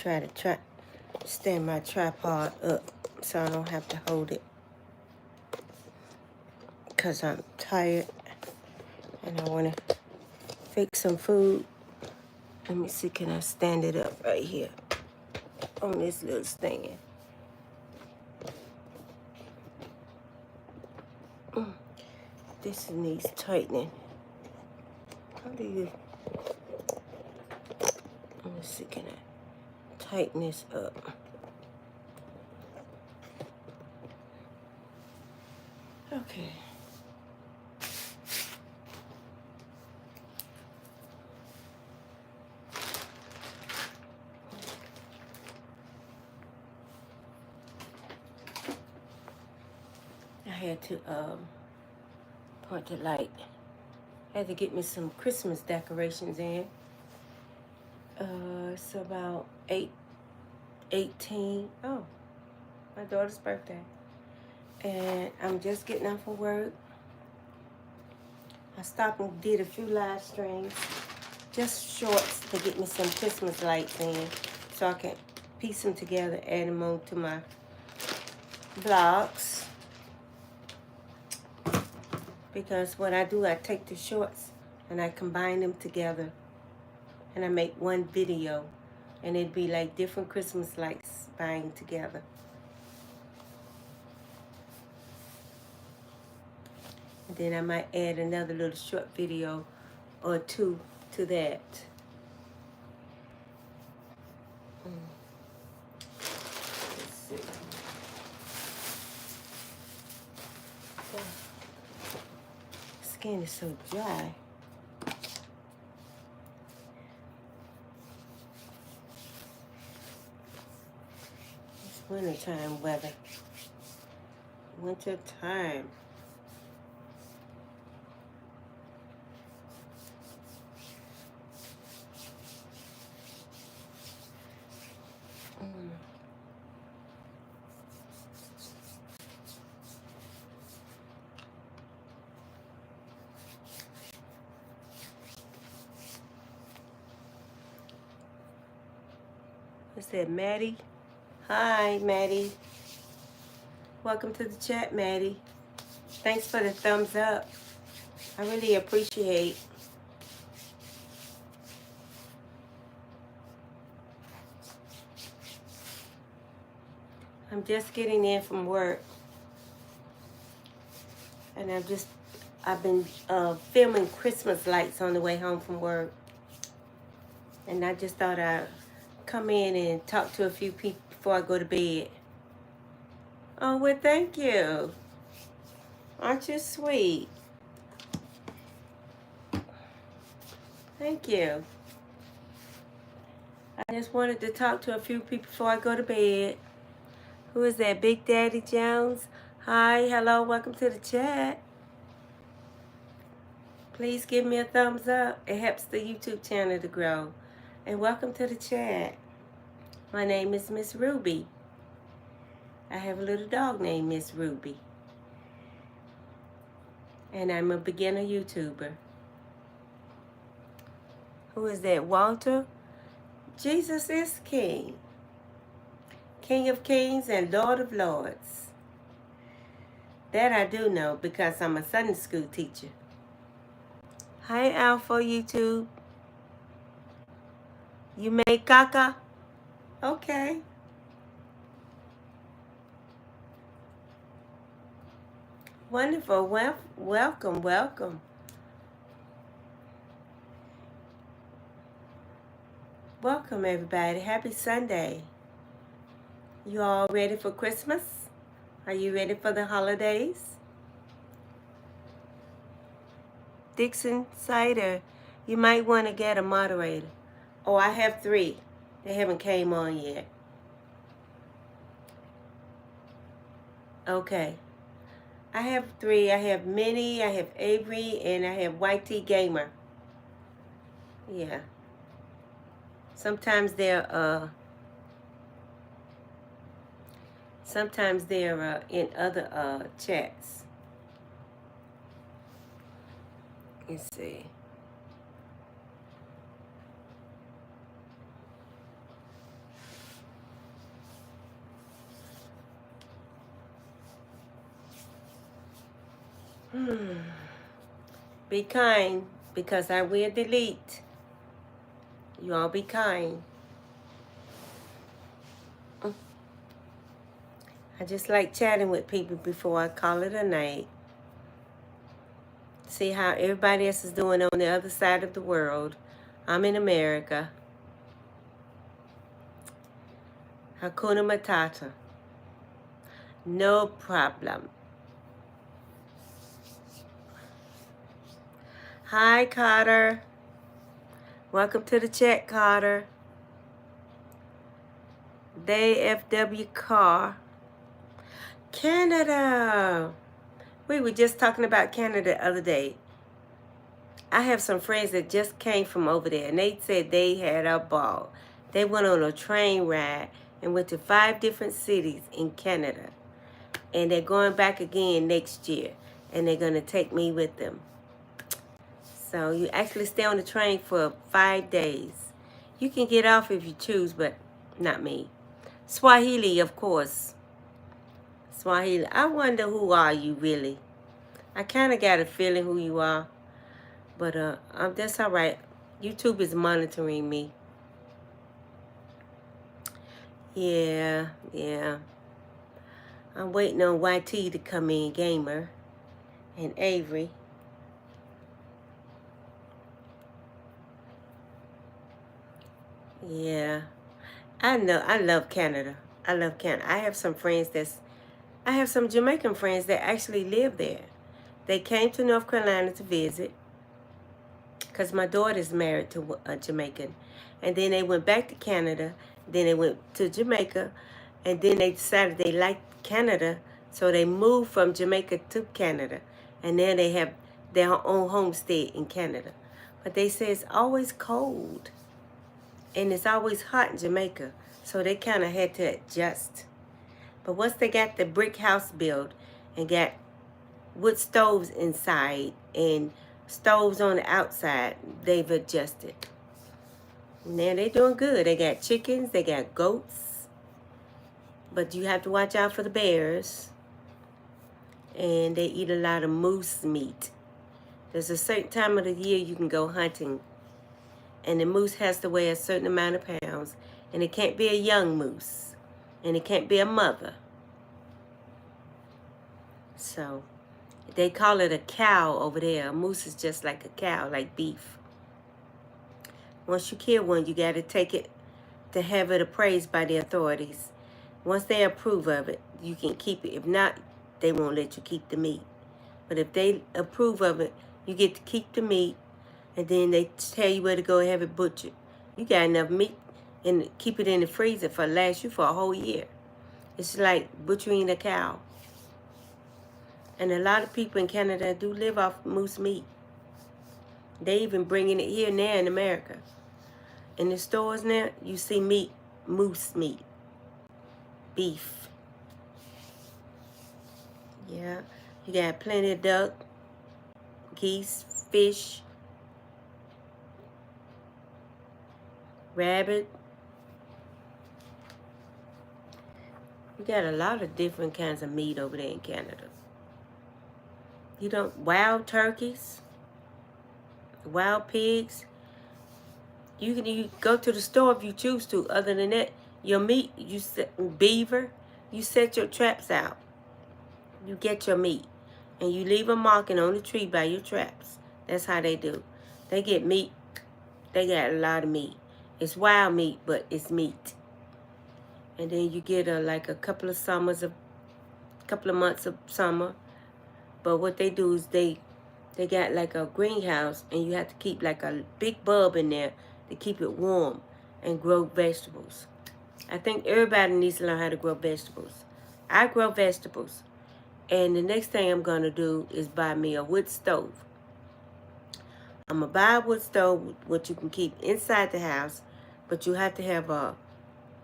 try to stand my tripod up so I don't have to hold it, because I'm tired and I want to fix some food. Let me see, can I stand it up right here on this little stand? This needs tightening. How do you... Let me see, can I tighten this up? Okay. I had to point the light. I had to get me some Christmas decorations in. It's about 8:18. Oh, my daughter's birthday. And I'm just getting off of work. I stopped and did a few live streams, just shorts to get me some Christmas lights in so I can piece them together, add them on to my vlogs. Because what I do, I take the shorts and I combine them together and I make one video, and it'd be like different Christmas lights buying together. And then I might add another little short video or two to that. Let's see. Skin is so dry. It's wintertime weather. Winter time. What's that, Maddie? Hi, Maddie. Welcome to the chat, Maddie. Thanks for the thumbs up. I really appreciate. I'm just getting in from work. And I've been filming Christmas lights on the way home from work. And I just thought I'd come in and talk to a few people before I go to bed. Oh, well, thank you. Aren't you sweet? Thank you. I just wanted to talk to a few people before I go to bed. Who is that? Big Daddy Jones? Hi, hello, welcome to the chat. Please give me a thumbs up. It helps the YouTube channel to grow. And welcome to the chat. My name is Miss Ruby. I have a little dog named Miss Ruby. And I'm a beginner YouTuber. Who is that? Walter? Jesus is King. King of Kings and Lord of Lords. That I do know because I'm a Sunday school teacher. Hi, Alpha YouTube. You make caca? Okay. Wonderful. Welcome, welcome. Welcome, everybody. Happy Sunday. You all ready for Christmas? Are you ready for the holidays? Dixon Cider, you might want to get a moderator. Oh, I have 3. They haven't came on yet. Okay. I have 3. I have Minnie, I have Avery, and I have YT Gamer. Yeah. Sometimes they're in other chats. Let's see. Be kind, because I will delete. You all be kind. I just like chatting with people before I call it a night. See how everybody else is doing on the other side of the world. I'm in America. Hakuna Matata. No problem. Hi, Carter. Welcome to the chat, Carter. DFW Car. Canada. We were just talking about Canada the other day. I have some friends that just came from over there, and they said they had a ball. They went on a train ride and went to 5 different cities in Canada. And they're going back again next year, and they're going to take me with them. So you actually stay on the train for 5 days. You can get off if you choose, but not me. Swahili, of course. Swahili. I wonder, who are you really? I kind of got a feeling who you are. But that's all right. YouTube is monitoring me. Yeah. I'm waiting on YT to come in, Gamer, and Avery. Yeah. I know. I love Canada. I love Canada. I have some Jamaican friends that actually live there. They came to North Carolina to visit, because my daughter's married to a Jamaican. And then they went back to Canada. Then they went to Jamaica. And then they decided they liked Canada. So they moved from Jamaica to Canada. And then they have their own homestead in Canada. But they say it's always cold. And it's always hot in Jamaica. So they kind of had to adjust. But once they got the brick house built and got wood stoves inside and stoves on the outside, they've adjusted. Now they're doing good. They got chickens, they got goats, but you have to watch out for the bears. And they eat a lot of moose meat. There's a certain time of the year you can go hunting, and the moose has to weigh a certain amount of pounds, and it can't be a young moose, and it can't be a mother. So they call it a cow over there. A moose is just like a cow, like beef. Once you kill one, you got to take it to have it appraised by the authorities. Once they approve of it, you can keep it. If not, they won't let you keep the meat. But if they approve of it, you get to keep the meat, and then they tell you where to go and have it butchered. You got enough meat and keep it in the freezer for last you for a whole year. It's like butchering a cow. And a lot of people in Canada do live off moose meat. They even bringing it here now in America. In the stores now, you see meat, moose meat, beef. Yeah, you got plenty of duck, geese, fish, rabbit. You got a lot of different kinds of meat over there in Canada. You don't, wild turkeys, wild pigs. You go to the store if you choose to. Other than that, your meat, beaver, you set your traps out. You get your meat, and you leave a marking on the tree by your traps. That's how they do. They get meat. They got a lot of meat. It's wild meat, but it's meat. And then you get like a couple of months of summer. But what they do is they got like a greenhouse, and you have to keep like a big bulb in there to keep it warm and grow vegetables. I think everybody needs to learn how to grow vegetables. I grow vegetables. And the next thing I'm going to do is buy me a wood stove. I'm going to buy a wood stove, what you can keep inside the house, but you have to have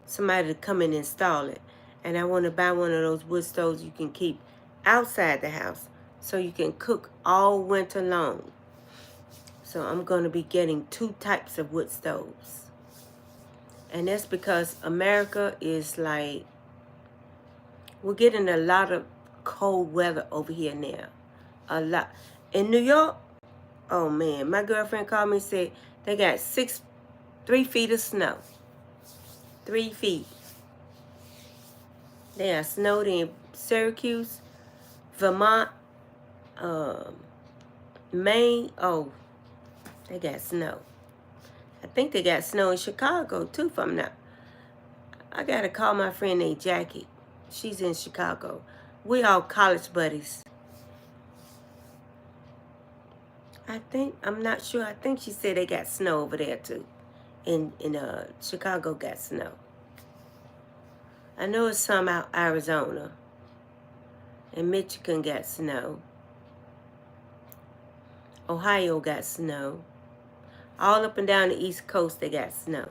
somebody to come and install it. And I want to buy one of those wood stoves you can keep outside the house, so you can cook all winter long. So I'm going to be getting 2 types of wood stoves. And that's because America is like, we're getting a lot of cold weather over here now. a lot. In New York, oh man, my girlfriend called me and said they got 3 feet of snow. 3 feet. They are snowed in Syracuse, Vermont, Maine. Oh, they got snow. I think they got snow in Chicago too, if I'm not. I gotta call my friend named Jackie. She's in Chicago. We all college buddies. I'm not sure. I think she said they got snow over there too. In Chicago got snow. I know it's some out Arizona. And Michigan got snow. Ohio got snow. All up and down the East Coast they got snow.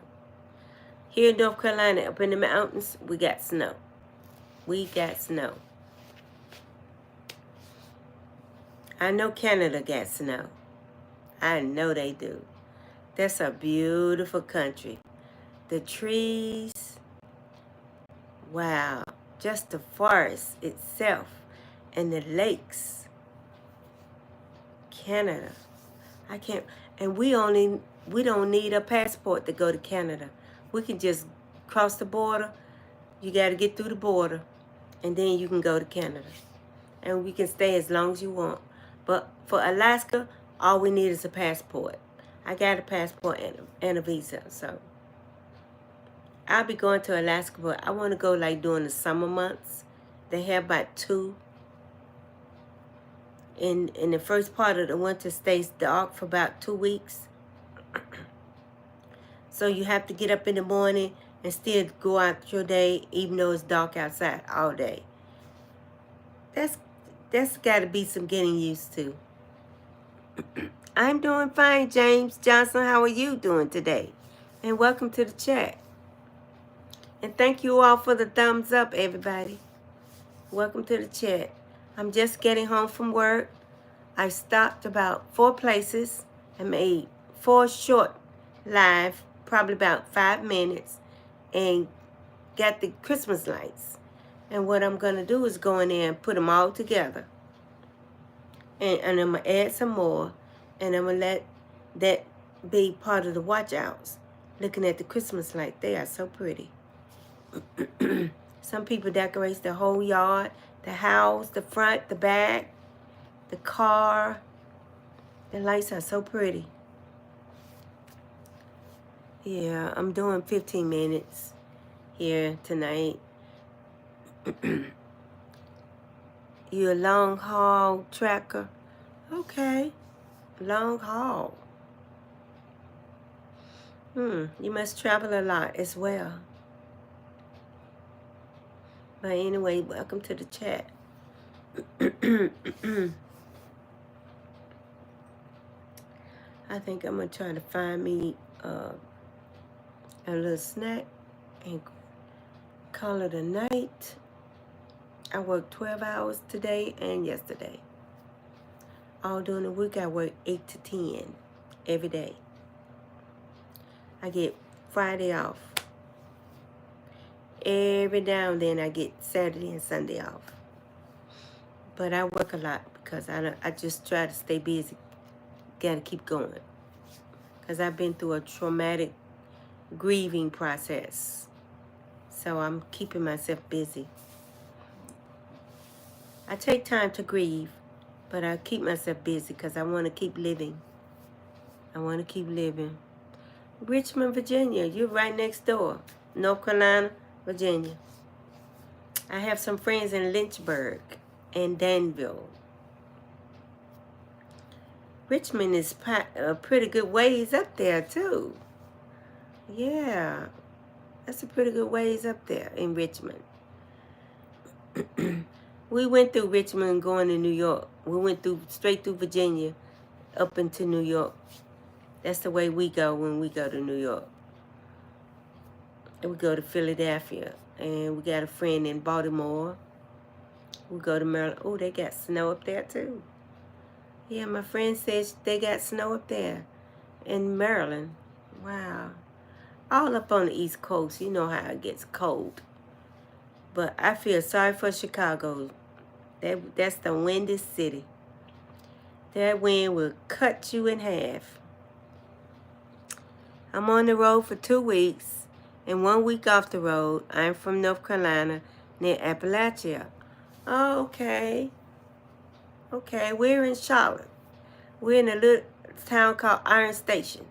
Here in North Carolina, up in the mountains, we got snow. We got snow. I know Canada got snow. I know they do. That's a beautiful country. The trees, wow. Just the forest itself and the lakes. Canada. I can't, and we don't need a passport to go to Canada. We can just cross the border. You got to get through the border, and then you can go to Canada. And we can stay as long as you want. But for Alaska, all we need is a passport. I got a passport and a visa, so I'll be going to Alaska, but I want to go like during the summer months. They have about 2. In the first part of the winter stays dark for about 2 weeks. So you have to get up in the morning and still go out your day even though it's dark outside all day. That's got to be some getting used to. I'm doing fine, James Johnson. How are you doing today? And welcome to the chat. And thank you all for the thumbs up, everybody. Welcome to the chat. I'm just getting home from work. I stopped about 4 places and made 4 short live, probably about 5 minutes, and got the Christmas lights. And what I'm going to do is go in there and put them all together. And I'm going to add some more. And I'm going to let that be part of the watch outs. Looking at the Christmas lights. They are so pretty. Some people decorate the whole yard. The house, the front, the back, the car. The lights are so pretty. Yeah, I'm doing 15 minutes here tonight. You a long haul tracker? Okay. Long haul. You must travel a lot as well. But anyway, welcome to the chat. I think I'm going to try to find me a little snack and call it a night. I worked 12 hours today and yesterday. All during the week, I work 8 to 10 every day. I get Friday off. Every now and then, I get Saturday and Sunday off. But I work a lot because I just try to stay busy. Got to keep going. Because I've been through a traumatic grieving process. So I'm keeping myself busy. I take time to grieve, but I keep myself busy because I want to keep living. I want to keep living. Richmond, Virginia, you're right next door. North Carolina, Virginia. I have some friends in Lynchburg and Danville. Richmond is a pretty good ways up there, too. Yeah, that's a pretty good ways up there in Richmond. We went through Richmond going to New York. We went straight through Virginia up into New York. That's the way we go when we go to New York. And we go to Philadelphia. And we got a friend in Baltimore. We go to Maryland. Oh, they got snow up there, too. Yeah, my friend says they got snow up there in Maryland. Wow. All up on the East Coast. You know how it gets cold. But I feel sorry for Chicago. That's the windiest city. That wind will cut you in half. I'm on the road for 2 weeks and 1 week off the road. I'm from North Carolina, near Appalachia. Oh, okay. Okay, we're in Charlotte. We're in a little town called Iron Station.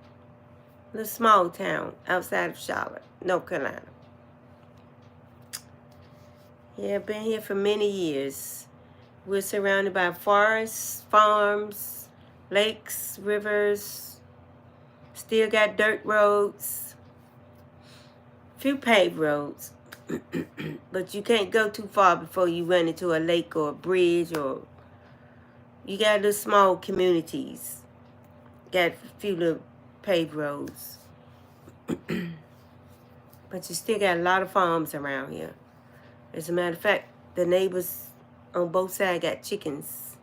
A little small town outside of Charlotte, North Carolina. Yeah, I've been here for many years. We're surrounded by forests, farms, lakes, rivers. Still got dirt roads. Few paved roads. But you can't go too far before you run into a lake or a bridge, or you got little small communities. Got a few little paved roads. But you still got a lot of farms around here. As a matter of fact, the neighbors on both sides got chickens.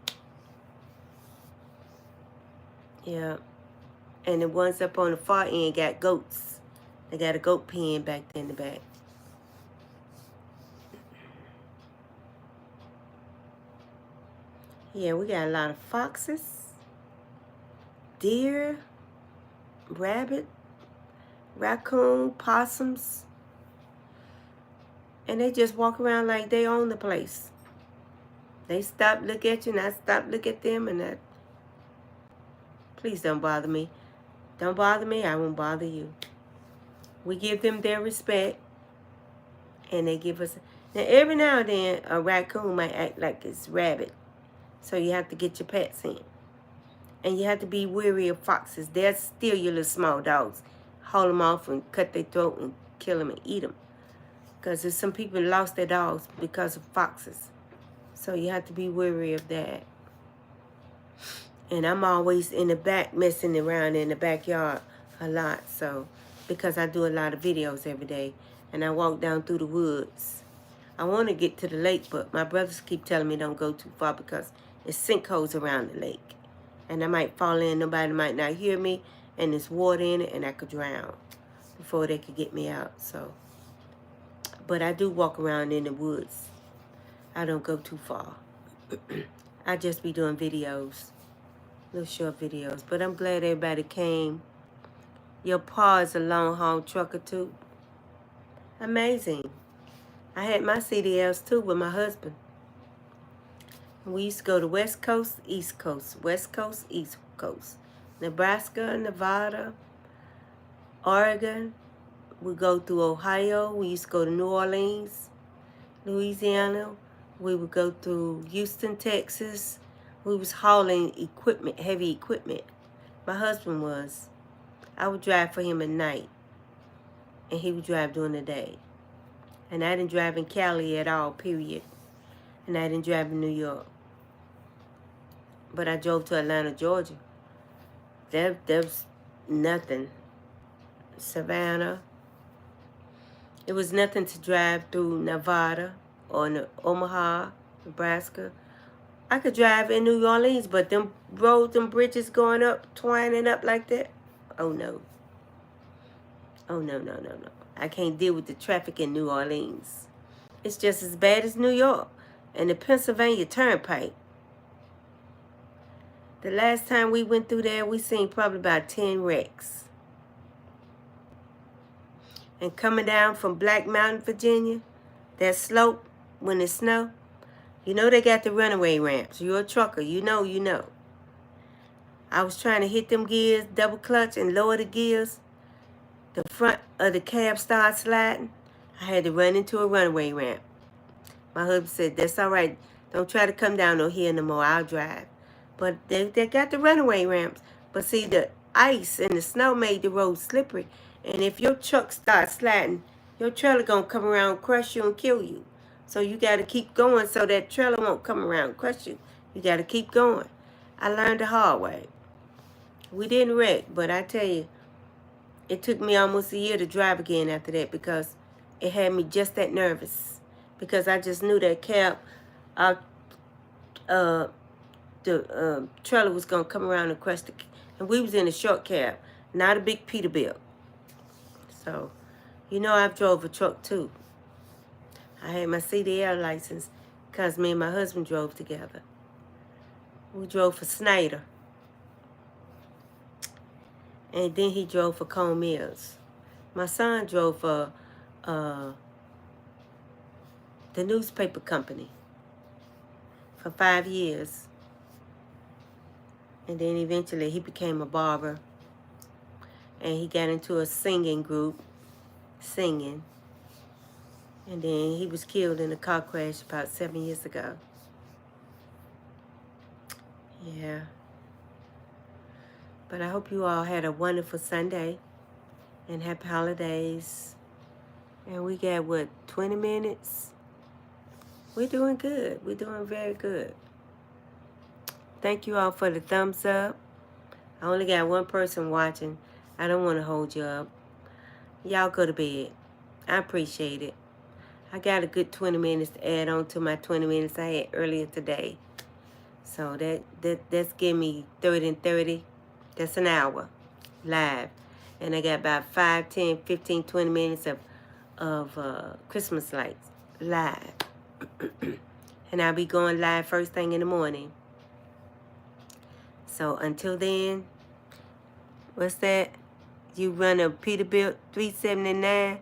Yeah. And the ones up on the far end got goats. They got a goat pen back there in the back. Yeah, we got a lot of foxes, deer, rabbit, raccoon, possums. And they just walk around like they own the place. They stop, look at you, and I stop, look at them, and I... Please don't bother me. Don't bother me, I won't bother you. We give them their respect, and they give us... Now, every now and then, a raccoon might act like it's rabbit. So you have to get your pets in. And you have to be wary of foxes. They'll steal your little small dogs. Haul them off and cut their throat and kill them and eat them. Because there's some people lost their dogs because of foxes. So you have to be wary of that. And I'm always in the back messing around in the backyard a lot. So, because I do a lot of videos every day. And I walk down through the woods. I want to get to the lake, but my brothers keep telling me don't go too far because there's sinkholes around the lake. And I might fall in, nobody might not hear me, and there's water in it, and I could drown before they could get me out. So, but I do walk around in the woods. I don't go too far. I just be doing videos, little short videos. But I'm glad everybody came. Your pa is a long haul trucker too. Amazing. I had my CDLs too with my husband. We used to go to West Coast, East Coast, West Coast, East Coast. Nebraska, Nevada, Oregon. We go through Ohio. We used to go to New Orleans, Louisiana. We would go through Houston, Texas. We was hauling equipment, heavy equipment. My husband was. I would drive for him at night, and he would drive during the day. And I didn't drive in Cali at all, period. And I didn't drive in New York. But I drove to Atlanta, Georgia. There was nothing. Savannah. It was nothing to drive through Nevada or Omaha, Nebraska. I could drive in New Orleans, but them roads, them bridges going up, twining up like that. Oh, no. Oh, no, no, no, no. I can't deal with the traffic in New Orleans. It's just as bad as New York and the Pennsylvania Turnpike. The last time we went through there, we seen probably about 10 wrecks. And coming down from Black Mountain, Virginia, that slope when it snow, you know they got the runaway ramps. You're a trucker, you know. I was trying to hit them gears, double clutch and lower the gears. The front of the cab started sliding. I had to run into a runaway ramp. My husband said, that's all right. Don't try to come down no hill no more. I'll drive. But they got the runaway ramps. But see, the ice and the snow made the road slippery. And if your truck starts sliding, your trailer going to come around and crush you and kill you. So you got to keep going so that trailer won't come around and crush you. You got to keep going. I learned the hard way. We didn't wreck, but I tell you, it took me almost a year to drive again after that because it had me just that nervous. Because I just knew that cab, the trailer was going to come around and crush the... And we was in a short cab, not a big Peterbilt. So, you know I've drove a truck too. I had my CDL license because me and my husband drove together. We drove for Snyder. and then he drove for Cone Mills. My son drove for the newspaper company for 5 years. And then eventually he became a barber. And he got into a singing group, singing. And then he was killed in a car crash about 7 years ago. Yeah. But I hope you all had a wonderful Sunday. And happy holidays. And we got, 20 minutes? We're doing good. We're doing very good. Thank you all for the thumbs up. I only got one person watching. I don't want to hold you up. Y'all go to bed. I appreciate it. I got a good 20 minutes to add on to my 20 minutes I had earlier today. So that's giving me 30 and 30. That's an hour live. And I got about 5, 10, 15, 20 minutes of Christmas lights live. And I'll be going live first thing in the morning. So until then, what's that? You run a Peterbilt 379.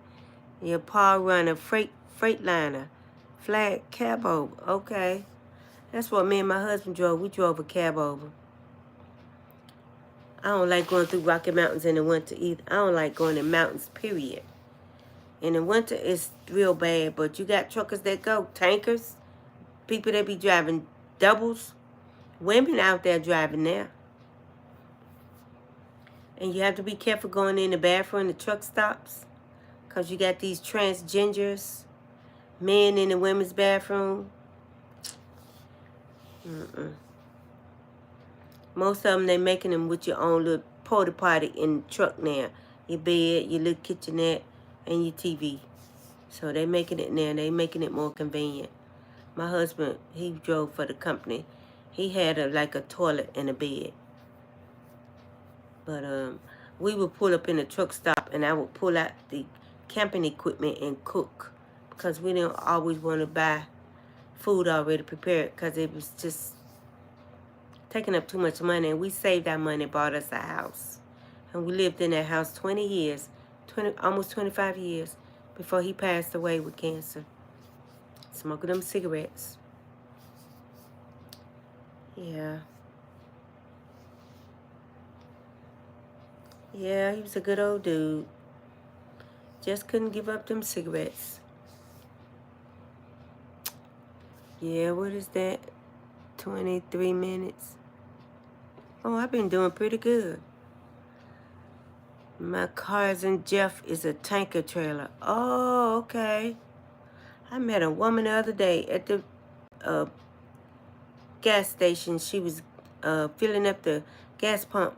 Your pa run a Freightliner. Flat cab over. Okay. That's what me and my husband drove. We drove a cab over. I don't like going through Rocky Mountains in the winter either. I don't like going in mountains, period. In the winter, it's real bad. But you got truckers that go, tankers, people that be driving doubles, women out there driving there. And you have to be careful going in the bathroom, the truck stops. Because you got these transgenders, men in the women's bathroom. Most of them, they making them with your own little porta potty in the truck now. Your bed, your little kitchenette, and your TV. So they making it now. They making it more convenient. My husband, he drove for the company. He had like a toilet and a bed. But we would pull up in the truck stop, and I would pull out the camping equipment and cook, because we didn't always want to buy food already prepared, because it was just taking up too much money. And we saved our money, bought us a house, and we lived in that house 20 years, almost 25 years before he passed away with cancer, smoking them cigarettes. Yeah, he was a good old dude. Just couldn't give up them cigarettes. Yeah, what is that? 23 minutes. Oh, I've been doing pretty good. My cousin Jeff is a tanker trailer. Oh, okay. I met a woman the other day at the gas station. She was filling up the gas pump,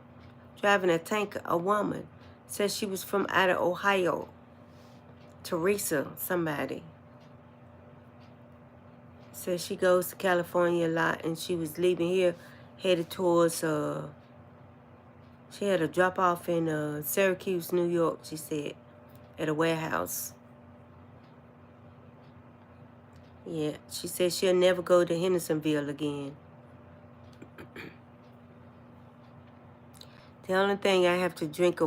driving a tanker. A woman said she was from out of Ohio. Teresa, somebody. Said she goes to California a lot, and she was leaving here, headed towards, she had a drop off in Syracuse, New York, she said, at a warehouse. Yeah, she said she'll never go to Hendersonville again. The only thing I have to drink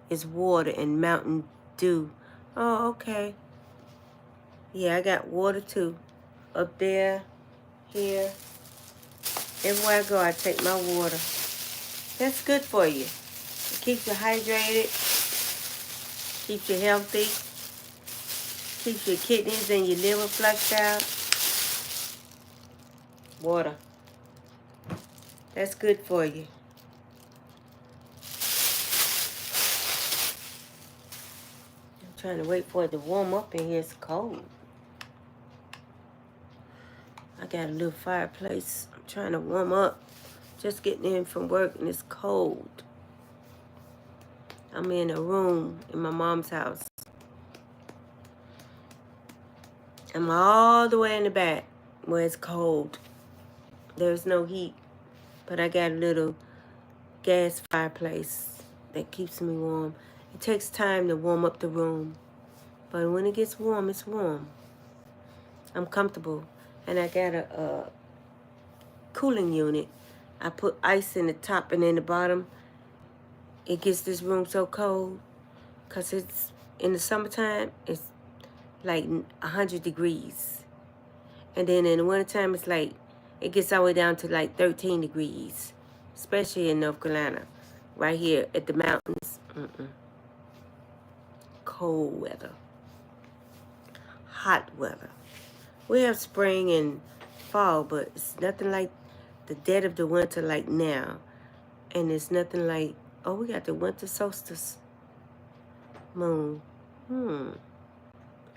is water and Mountain Dew. Oh, okay. Yeah, I got water too. Up there, here. Everywhere I go, I take my water. That's good for you. It keeps you hydrated, keeps you healthy, keeps your kidneys and your liver flushed out. Water. That's good for you. I'm trying to wait for it to warm up in here. It's cold. I got a little fireplace. I'm trying to warm up. Just getting in from work, and it's cold. I'm in a room in my mom's house. I'm all the way in the back where it's cold. There's no heat. But I got a little gas fireplace that keeps me warm. It takes time to warm up the room. But when it gets warm, it's warm. I'm comfortable. And I got a cooling unit. I put ice in the top, and in the bottom, it gets this room so cold because it's in the summertime, it's like 100 degrees. And then in the wintertime, it's like, it gets all the way down to like 13 degrees, especially in North Carolina. Right here at the mountains, cold weather, hot weather. We have spring and fall, but it's nothing like the dead of the winter like now. And it's nothing like, oh, we got the winter solstice moon.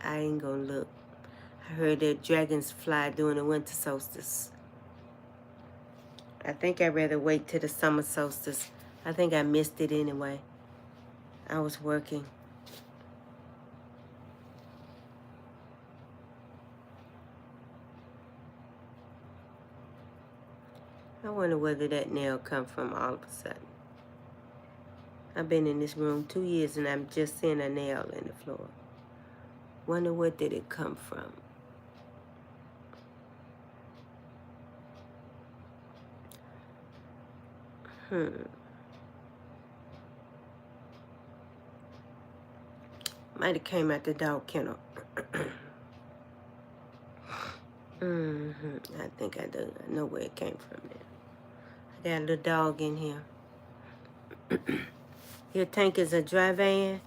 I ain't gonna look. I heard that dragons fly during the winter solstice. I think I'd rather wait till the summer solstice. I think I missed it anyway. I was working. I wonder whether that nail come from all of a sudden. I've been in this room 2 years and I'm just seeing a nail in the floor. Wonder where did it come from? Might have came out the dog kennel. I think I do. I know where it came from there. I got a little dog in here. Your tank is a dry van.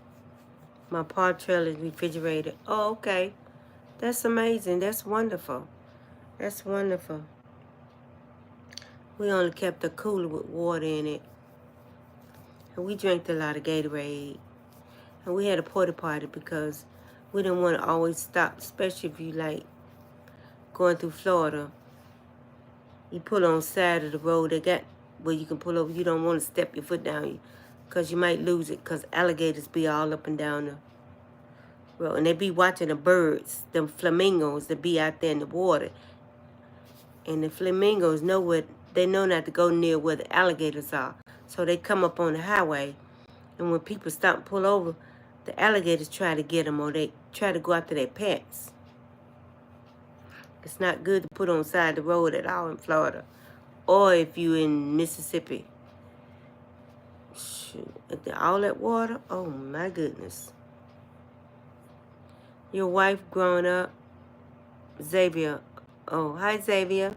My paw trail is refrigerated. Oh, okay. That's amazing. That's wonderful. That's wonderful. We only kept a cooler with water in it. And we drank a lot of Gatorade. And we had a porta potty because we didn't want to always stop, especially if you like going through Florida. You pull on the side of the road. They got where you can pull over. You don't want to step your foot down because you might lose it because alligators be all up and down the road. And they be watching the birds, them flamingos that be out there in the water. And the flamingos know what, they know not to go near where the alligators are. So they come up on the highway. And when people stop and pull over, the alligators try to get them or they try to go after their pets. It's not good to put on the side of the road at all in Florida. Or if you in Mississippi. Shoot, all that water, oh my goodness. Your wife growing up, Xavier. Oh, hi Xavier.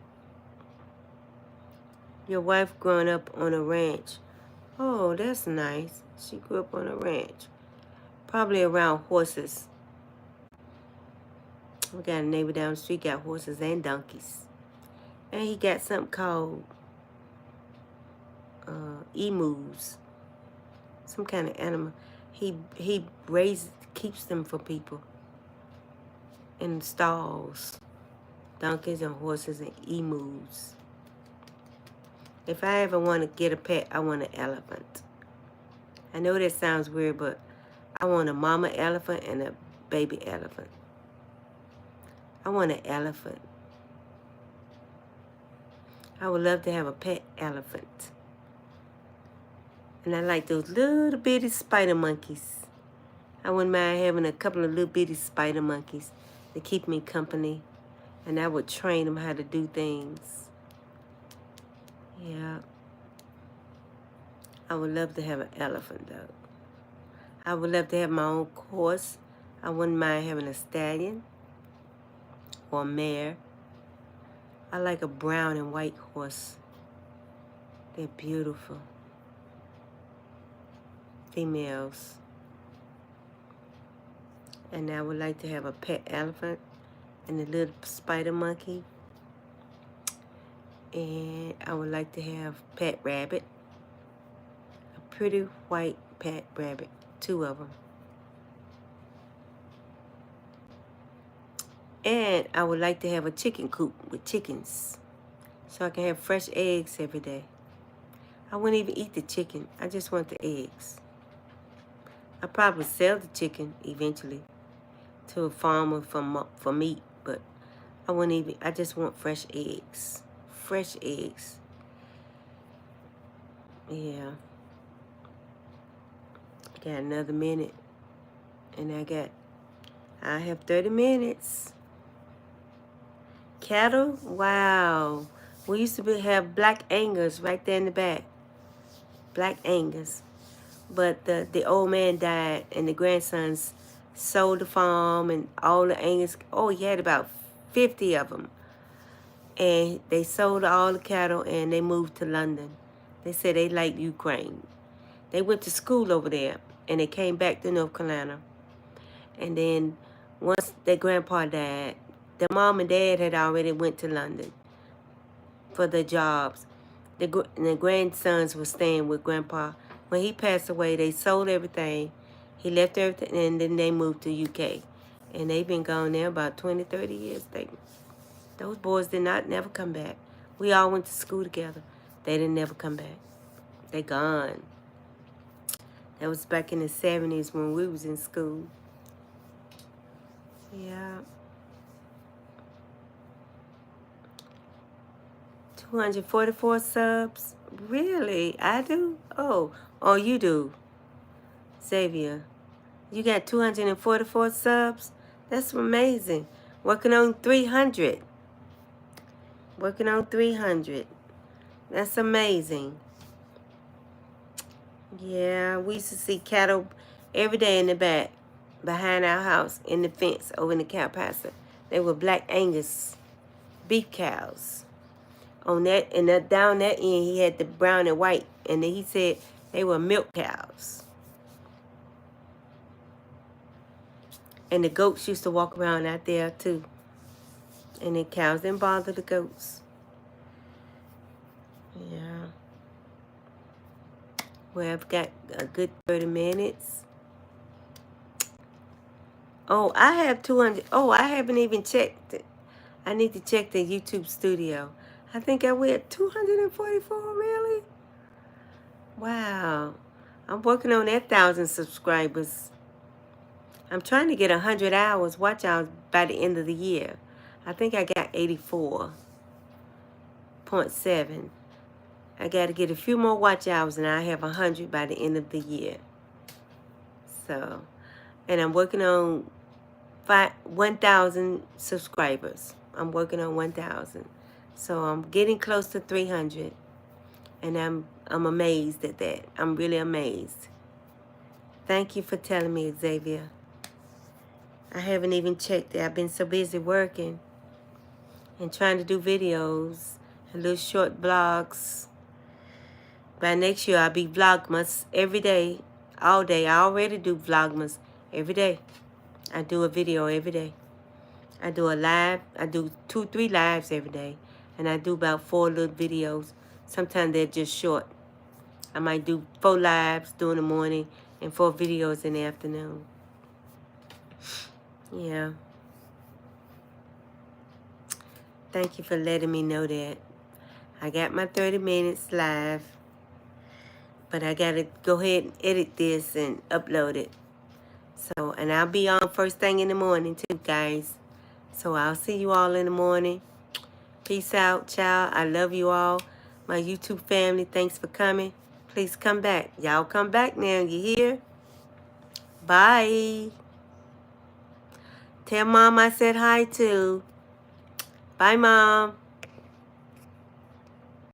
Your wife growing up on a ranch. Oh, that's nice. She grew up on a ranch. Probably around horses. We got a neighbor down the street, got horses and donkeys. And he got something called emus. Some kind of animal. He raises, keeps them for people. In stalls. Donkeys and horses and emus. If I ever want to get a pet, I want an elephant. I know that sounds weird, but I want a mama elephant and a baby elephant. I want an elephant. I would love to have a pet elephant. And I like those little bitty spider monkeys. I wouldn't mind having a couple of little bitty spider monkeys to keep me company. And I would train them how to do things. Yeah. I would love to have an elephant, though. I would love to have my own horse. I wouldn't mind having a stallion or a mare. I like a brown and white horse. They're beautiful. Females. And I would like to have a pet elephant and a little spider monkey. And I would like to have pet rabbit. A pretty white pet rabbit. 2 of them. And I would like to have a chicken coop with chickens. So I can have fresh eggs every day. I wouldn't even eat the chicken. I just want the eggs. I'll probably sell the chicken eventually to a farmer for meat. But I wouldn't even, I just want fresh eggs. Fresh eggs. Yeah. Got another minute. And I have 30 minutes. Cattle? Wow. We used to have black Angus right there in the back. Black Angus. But the old man died, and the grandsons sold the farm and all the Angus. Oh, he had about 50 of them. And they sold all the cattle, and they moved to London. They said they liked Ukraine. They went to school over there, and they came back to North Carolina. And then once their grandpa died, their mom and dad had already went to London for their jobs. The grandsons were staying with grandpa. When he passed away, they sold everything. He left everything, and then they moved to UK. And they've been gone there about 20, 30 years. Those boys did not never come back. We all went to school together. They didn't never come back. They gone. That was back in the 70s when we was in school. Yeah. 244 subs? Really? I do? Oh, you do. Xavier. You got 244 subs? That's amazing. Working on 300. Working on 300. That's amazing. Yeah, we used to see cattle every day in the back, behind our house, in the fence, over in the cow pasture. They were black Angus beef cows. On that, and down that end, he had the brown and white, and then he said they were milk cows. And the goats used to walk around out there too. And the cows didn't bother the goats. Yeah. Well, I've got a good 30 minutes. Oh, I have 200. Oh, I haven't even checked it. I need to check the YouTube studio. I think I went 244, really? Wow. I'm working on that 1,000 subscribers. I'm trying to get 100 hours watch hours by the end of the year. I think I got 84.7. I got to get a few more watch hours, and I have 100 by the end of the year. So, and I'm working on 1,000 subscribers. I'm working on 1,000. So I'm getting close to 300, and I'm amazed at that. I'm really amazed. Thank you for telling me, Xavier. I haven't even checked it. I've been so busy working and trying to do videos and little short blogs. By next year, I'll be vlogmas every day, all day. I already do vlogmas every day. I do a video every day. I do a live. I do 2, 3 lives every day. And I do about 4 little videos. Sometimes they're just short. I might do 4 lives during the morning and 4 videos in the afternoon. Yeah. Thank you for letting me know that. I got my 30 minutes live. But I got to go ahead and edit this and upload it. So, and I'll be on first thing in the morning too, guys. So I'll see you all in the morning. Peace out, child. I love you all. My YouTube family, thanks for coming. Please come back. Y'all come back now. You hear? Bye. Tell Mom I said hi too. Bye, Mom.